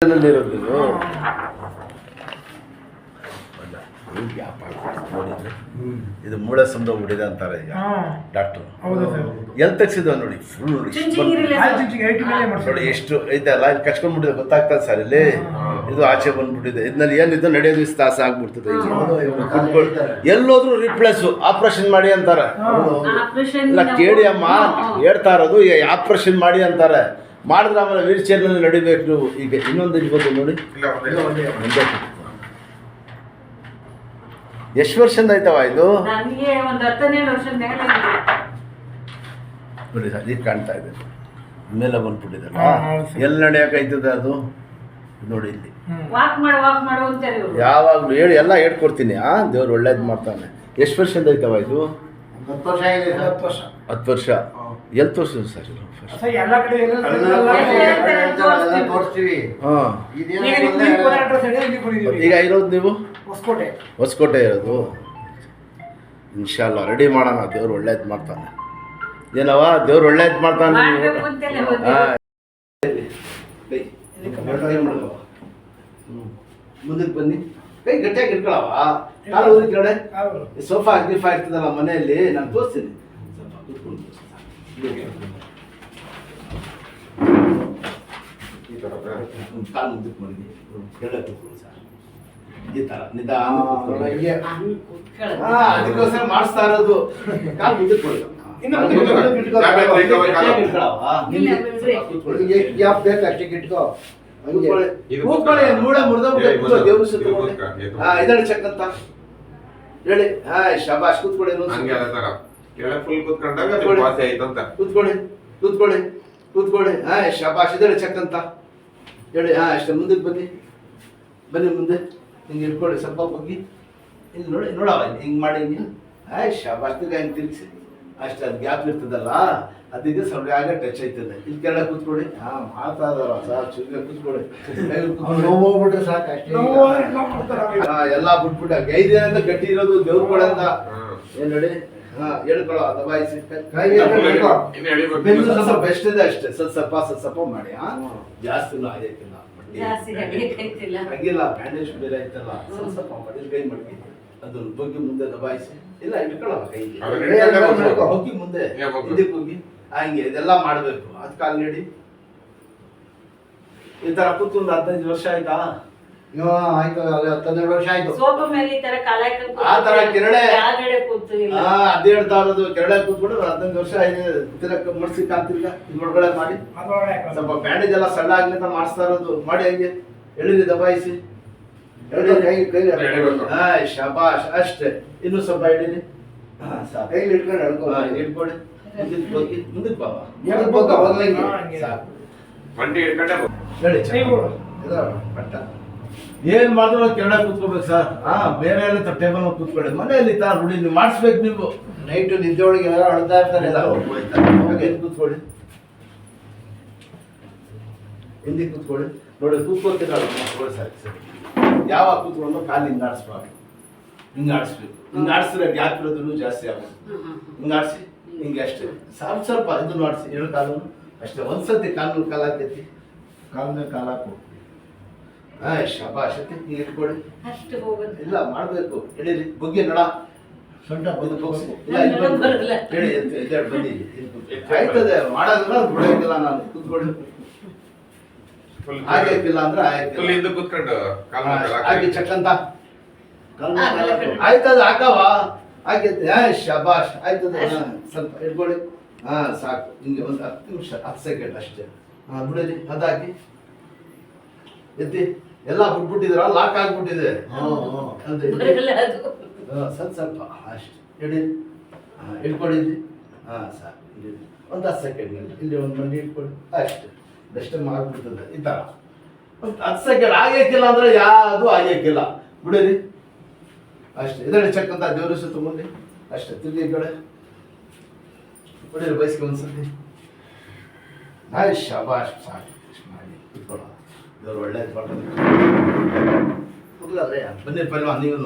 ಇರೋದು ಇದು ಮೂಳೆ ಸಂದ ಹೊಡಿದೆ ಅಂತಾರೆ ಈಗ ಡಾಕ್ಟರ್ ಎಲ್ಲಿ ತೆಗ್ಸಿದ್ವ ನೋಡಿ ಫುಲ್ ನೋಡಿ ಎಷ್ಟು ಐತಲ್ಲ ಇಲ್ಲಿ ಕಚ್ಕೊಂಡ್ಬಿಟ್ಟಿದೆ ಗೊತ್ತಾಗ್ತದೆ ಸರ್ ಇಲ್ಲಿ ಇದು ಆಚೆ ಬಂದ್ಬಿಟ್ಟಿದೆ ಇದ್ರಲ್ಲಿ ಏನಿದು ನಡೆಯೋದು ತಾಸ ಆಗ್ಬಿಡ್ತದೆ ಎಲ್ಲೋದ್ರು ರಿಪ್ಲೇಸು ಆಪರೇಷನ್ ಮಾಡಿ ಅಂತಾರೆ ಇಲ್ಲ ಕೇಳಿ ಅಮ್ಮ ಹೇಳ್ತಾ ಇರೋದು ಆಪರೇಷನ್ ಮಾಡಿ ಅಂತಾರೆ ಮಾಡಿದ್ರೆ ಆಮೇಲೆ ವೀಲ್ ಚೇರ್ನಲ್ಲಿ ನಡಿಬೇಕು ನೀವು ಈಗ ಇನ್ನೊಂದು ಇರ್ಬೋದು ನೋಡಿ ಎಷ್ಟು ವರ್ಷದಿಂದ ಆಯ್ತವ ಇದು ನೋಡಿ ಸರ್ ಈಗ ಕಾಣ್ತಾ ಇದೆ ಮೇಲೆ ಬಂದ್ಬಿಟ್ಟಿದಲ್ಲ ಎಲ್ಲಿ ನಡೆಯೋಕೈತದೆ ಅದು ನೋಡಿ ಇಲ್ಲಿ ಯಾವಾಗಲೂ ಹೇಳಿ ಎಲ್ಲ ಹೇಳ್ಕೊಡ್ತೀನಿ ದೇವ್ರು ಒಳ್ಳೇದು ಮಾಡ್ತಾನೆ ಎಷ್ಟು ವರ್ಷದಿಂದ ಐತವ ಇದು 10 ವರ್ಷ ಎಲ್ಲಿ ತೋರಿಸಿದ್ರು ಸರ್ ಈಗ ಇರೋದು ನೀವು ಹೊಸಕೋಟೆ ಇರೋದು ಇನ್ಶಾಲ್ಲ ರೆಡಿ ಮಾಡೋಣ ದೇವ್ರು ಒಳ್ಳೇದು ಮಾಡ್ತಾನೆ ಏನವ ದೇವ್ರು ಒಳ್ಳೇದು ಮಾಡ್ತಾನೆ ಮುಂದಕ್ಕೆ ಬನ್ನಿ ಕೈ ಗಟ್ಟಿಯಾಗಿ ಇಟ್ಕೊಳವ ಕಾಲು ಊರಿ ಕಡೆ ಸೋಫಾ ಗಿಫಾ ಇರ್ತದಲ್ಲ ಮನೆಯಲ್ಲಿ ನಾನು ತೋರಿಸ್ತೀನಿ ಕಾಲು ಮುಂದಕ್ಕೆ ಮಾಡಿ ಕೆಳಗೆ ಕೂತ್ಕೊಳ್ಳಿ ಸರ್ ಈ ತರ ನಿಧಾನ ಅದಕ್ಕೋಸ್ಕರ ಮಾಡಿಸ್ತಾ ಇರೋದು ಕಾಲು ಮುಂದಕ್ಕೆ ಕೊಡಿ ಕೂತ್ಕೊಳ್ಳಿ ಮೂಡ ಮುರಿದ ದೇವ್ರ ಇದರಲ್ಲಿ ಚೆಕ್ ಅಂತ ಹೇಳಿ ಶಬಾಷ್ ಕೂತ್ಕೊಳ್ಳಿ ಕೂತ್ಕೊಳ್ಳಿ ಕೂತ್ಕೊಳ್ಳಿ ಕೂತ್ಕೊಳ್ಳಿ ಶಬಾಷ್ ಇದರಲ್ಲಿ ಚೆಕ್ ಅಂತ ಹೇಳಿ ಅಷ್ಟೇ ಮುಂದಕ್ಕೆ ಬನ್ನಿ ಬನ್ನಿ ಮುಂದೆ ಹಿಂಗೆ ಇಟ್ಕೊಳ್ಳಿ ಸ್ವಲ್ಪ ಹೋಗಿ ಇಲ್ಲಿ ನೋಡಿ ನೋಡವ ಹಿಂಗೆ ಮಾಡಿ ಹಿಂಗೆ ಶಬಾಷ್ ಹಿಂಗೆ ತಿರುಗಿಸಿ ಅಷ್ಟೇ ಅದು ಗ್ಯಾಪ್ ಇರ್ತದಲ್ಲ ಅದಕ್ಕೆ ಸ್ವಲ್ಪ ಆಗ ಟಚ್ ಆಯ್ತದೆ ಇಲ್ಲಿ ಕೆಳಗೆ ಕೂತ್ಕೊಳ್ಳಿ ಮಾಡ್ತಾ ಇದಾರ ಸಾಕು ಚುರುಗ ಕೂತ್ಕೊಳ್ಳಿ ಹೋಗ್ಬಿಟ್ರೆ ಸಾಕು ಅಷ್ಟೇ ಎಲ್ಲ ಬಿಟ್ಬಿಟ್ಟ 5 ದಿನದಿಂದ ಗಟ್ಟಿ ಇರೋದು ದೇವ್ರ ಕೊಡ ಅಂತ ಏನ್ ನೋಡಿ ಹೇಳ್ಕೊಳ್ಳೋ ದಬಾಯಿಸಿ ಸ್ವಲ್ಪ ಬೆಸ್ಟ್ ಇದೆ ಅಷ್ಟೇ ಸ್ವಲ್ಪ ಮಾಡಿ ಜಾಸ್ತಿ ಆಗಕ್ಕಿಲ್ಲ ಹಂಗಿಲ್ಲ ಬ್ಯಾಂಡೇಜ್ ಬೇರೆ ಆಯ್ತಲ್ಲ ಸ್ವಲ್ಪ ಮಡಿಲ್ ಕೈ ಮಡಗಿ ಅದನ್ನ ಬಗ್ಗೆ ಮುಂದೆ ದಬಾಯಿಸಿ ಇಲ್ಲ ಇಟ್ಕೊಳ್ಳಲ್ಲ ಕೈ ಹೋಗಿ ಮುಂದೆ ಇದಕ್ಕೆ ಹೋಗಿ ಹಂಗೆ ಇದೆಲ್ಲ ಮಾಡಬೇಕು ಅದಕ್ಕೆ ಆಲ್ರೆಡಿ ಈ ತರ ಕೂತ್ಕೊಂಡು 15 ವರ್ಷ ಆಯ್ತಾ ಆಯ್ತು 15 ವರ್ಷ ಆಯ್ತು ಆ ತರ ಕೆರಳೆ ಅದ್ ಹೇಳ್ತಾ ಇರೋದು ಕೆರಳೆ ಕೂತ್ಕೊಂಡು 15 ವರ್ಷ ಆಯ್ತು ಮಡ್ಸಿ ಕಾಂತಿರ್ಗ ಒಳಗಡೆ ಮಾಡಿ ಸ್ವಲ್ಪ ಬ್ಯಾಂಡೇಜ್ ಎಲ್ಲ ಸಣ್ಣ ಆಗ್ಲಿ ಅಂತ ಮಾಡಿಸ್ತಾ ಇರೋದು ಮಾಡಿ ಹಂಗೆ ಎಳಿರಿ ದಬಾಯಿಸಿ ಶಬಾಷ್ ಅಷ್ಟೇ ಇನ್ನು ಸ್ವಲ್ಪ ಹಿಡೀರಿ ಕೈಲಿ ಇಟ್ಕೊಂಡು ಇಟ್ಕೊಡಿ ಮುಂದಕ್ಕೆ ಬಾಬಾ ಏನ್ ಮಾಡಿದ್ರು ಕೆರಳ ಕೂತ್ಕೋಬೇಕು ಸರ್ ಬೇರೆ ಎಲ್ಲ ಟೇಬಲ್ ಕೂತ್ಕೊಳ್ಳಿ ಮನೆಯಲ್ಲಿ ತರ ರೂಢಿ ನೀವು ಮಾಡಿಸ್ಬೇಕು ನೀವು ನೈಟ್ ನಿದ್ದೊಳಗೆ ಅಳ್ತಾ ಇರ್ತಾರೆ ಎಲ್ಲ ಕೂತ್ಕೊಳ್ಳಿ ಹಿಂದಿ ಕೂತ್ಕೊಳ್ಳಿ ನೋಡಿ ಕೂತ್ಕೊಳ್ತೀರ ಸರಿ ಸರಿ ಯಾವಾಗ ಕೂತ್ಕೊಂಡು ಕಾಲು ಹಿಂಗೆ ಆಡಿಸ್ಬಾರ್ದು ಹಿಂಗೆ ಆಡಿಸ್ಬೇಕು ಹಿಂಗೆ ಆಡಿಸಿದ್ರೆ ಗ್ಯಾಪ್ ಇರೋದು ಜಾಸ್ತಿ ಆಗುತ್ತೆ ಹಿಂಗೆ ಆಡಿಸಿ ಹಿಂಗೆ ಅಷ್ಟೇ ಸ್ವಲ್ಪ ಇದನ್ನು ಆಡಿಸಿ 2 ಕಾಲು ಅಷ್ಟೇ ಒಂದ್ಸತಿ ಕಾಲು ಹಾಕೈತಿ ಕಾಲ ಮೇಲೆ ಕಾಲು ಹಾಕು ಶಬಾಷ್ ಹಿಂಗೆ ಇಟ್ಕೊಡಿ ಇಲ್ಲ ಮಾಡಬೇಕು ಹೇಳಿರಿ ಬುಗ್ಗೆ ನಡ ಸೊಂಟ ಹೇಳಿ ಬನ್ನಿ ಆಯ್ತದೆ ಮಾಡೋದಿಲ್ಲ ಬಿಡೋದಿಲ್ಲ ನಾನು ಕೂತ್ಕೊಳ್ಳಿ ಆಗಿಲ್ಲ ಅಂದ್ರೆ ಆಗಿ ಚಕ್ಕಂತ ಆಯ್ತದ ಹಾಕವ ಆಗೈತೆ ಶಬಾಷ್ ಆಯ್ತದ ಸ್ವಲ್ಪ ಇಟ್ಕೊಳ್ಳಿ ಸಾಕು ಹಿಂಗೆ ಒಂದು 10 ನಿಮಿಷ 10 ಸೆಕೆಂಡ್ ಅಷ್ಟೇ ಬಿಡಲಿ ಅದಾಕಿ ಎತ್ತಿ ಎಲ್ಲ ಬಿಟ್ಬಿಟ್ಟಿದ್ರ ಲಾಕ್ ಆಗ್ಬಿಟ್ಟಿದೆ ಸ್ವಲ್ಪ ಅಷ್ಟೇ ಹೇಳಿ ಇಟ್ಕೊಂಡಿದ್ದಿ ಸಾಕು ಒಂದು 10 ಸೆಕೆಂಡ್ ಇಲ್ಲಿ ಒಂದು ಮಂಡಿ ಇಟ್ಕೊಳ್ಳಿ ಅಷ್ಟೇ ಬೆಸ್ಟ್ ಮಾಡ್ಬಿಡ್ತದೆ ಈ ಥರ ಒಂದು 10 ಸೆಕೆಂಡ್ ಆಗಕ್ಕಿಲ್ಲ ಅಂದ್ರೆ ಯಾವುದು ಆಗಕ್ಕಿಲ್ಲ ಬಿಡಿರಿ ಅಷ್ಟೇ ಇದರಲ್ಲಿ ಚೆಕ್ ಅಂತ ದೇವ್ರ ಸುತ್ತ ಮುಂದೆ ಅಷ್ಟೇ ತಿರ್ಗಿ ಕಡೆ ಬಿಡಿರಿ ಬಯಸ್ಕೆ ಒಂದ್ಸತಿ ಶಬಾಷ್ ಸಾಕು ಮಾಡಿ ಇಟ್ಕೊಳ್ಳೋ ದೇವ್ರು ಒಳ್ಳೇದು ಮಾಡ್ತಾರೆ ಬನ್ನಿ ಪಲ್ವಾ ನೀವು